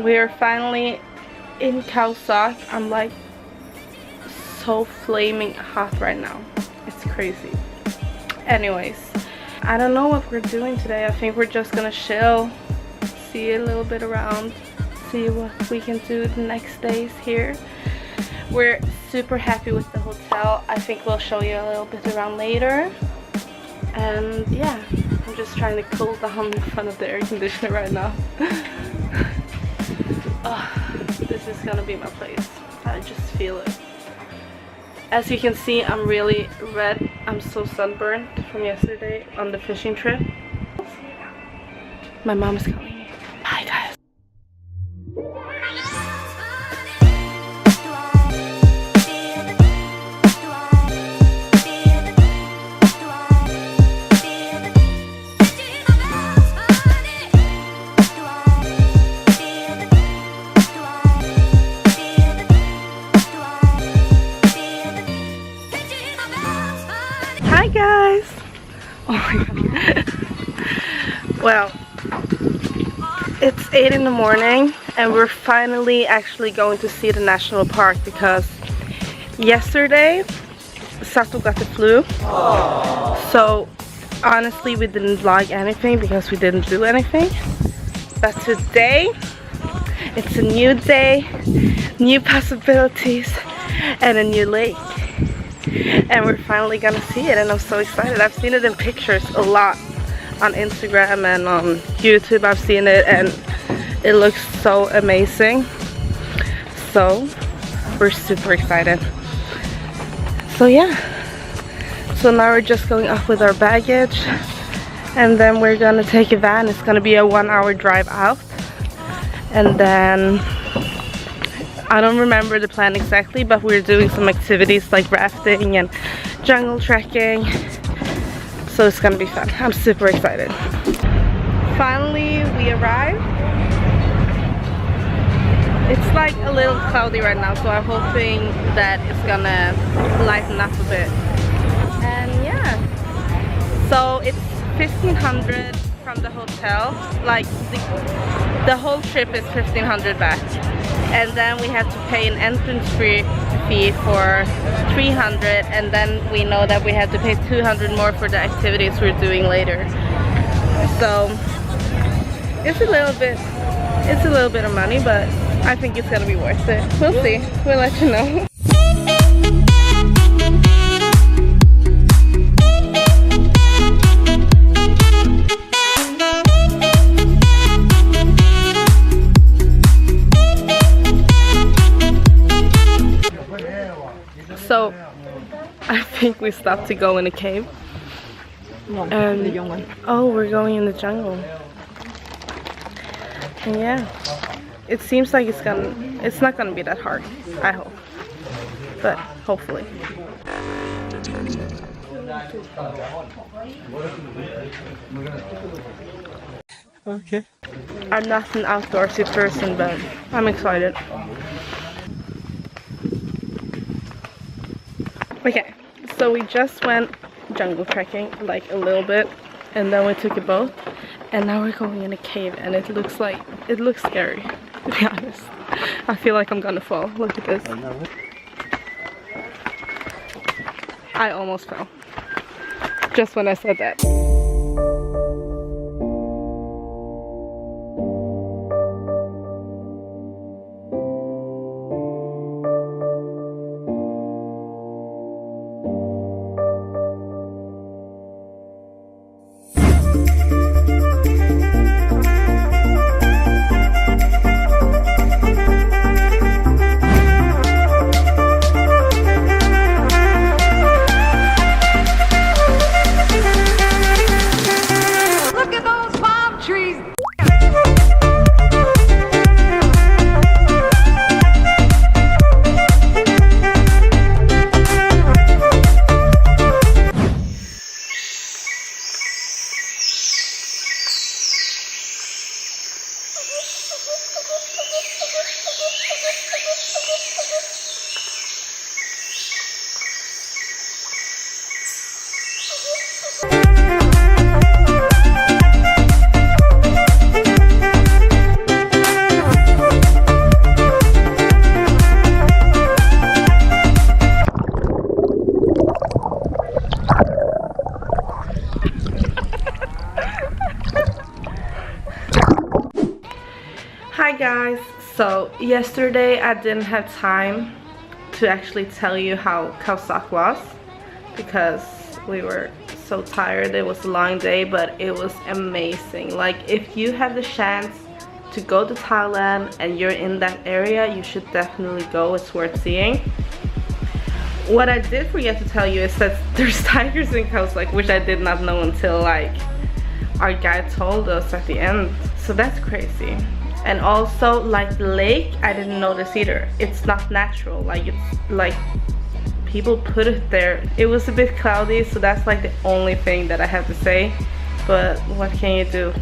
We're finally in Khao Sok. I'm like so flaming hot right now. It's crazy. Anyways, I don't know what we're doing today. I think we're just gonna chill, see a little bit around, see what we can do the next days here. We're super happy with the hotel. I think we'll show you a little bit around later. And yeah, I'm just trying to cool down in front of the air conditioner right now. Oh, this is gonna be my place. I just feel it. As you can see, I'm really red. I'm so sunburned from yesterday on the fishing trip. My mom is calling me. Bye guys. Hi guys! Oh my god. Well, it's 8 in the morning and we're finally actually going to see the national park because yesterday Sato got the flu. So honestly we didn't vlog anything because we didn't do anything. But today it's a new day, new possibilities and a new lake. And we're finally gonna see it and I'm so excited. I've seen it in pictures a lot on Instagram and on YouTube. I've seen it and it looks so amazing. So we're super excited. So yeah. So now we're just going up with our baggage and then we're gonna take a van. It's gonna be a 1-hour drive out. And then I don't remember the plan exactly, but we're doing some activities like rafting and jungle trekking. So it's gonna be fun. I'm super excited. Finally, we arrived. It's like a little cloudy right now, so I'm hoping that it's gonna lighten up a bit. And yeah, so it's 1,500 from the hotel. Like the whole trip is 1,500 baht. And then we have to pay an entrance fee for 300, and then we know that we have to pay 200 more for the activities we're doing later. So it's a little bit of money, but I think it's gonna be worth it. We'll see. We'll let you know. So, I think we stopped to go in a cave. Oh, we're going in the jungle. And yeah, it seems like it's not gonna be that hard, I hope. But hopefully. Okay. I'm not an outdoorsy person, but I'm excited. Okay, so we just went jungle trekking like a little bit and then we took a boat and now we're going in a cave and it looks scary, to be honest. I feel like I'm gonna fall. Look at this. I almost fell just when I said that. So yesterday I didn't have time to actually tell you how Khao Sok was because we were so tired. It was a long day, but it was amazing. Like, if you have the chance to go to Thailand and you're in that area, you should definitely go. It's worth seeing. What I did forget to tell you is that there's tigers in Khao Sok, which I did not know until like our guide told us at the end. So that's crazy. And also, like, the lake, I didn't notice either. It's not natural. Like, it's like people put it there. It was a bit cloudy, so that's like the only thing that I have to say. But what can you do?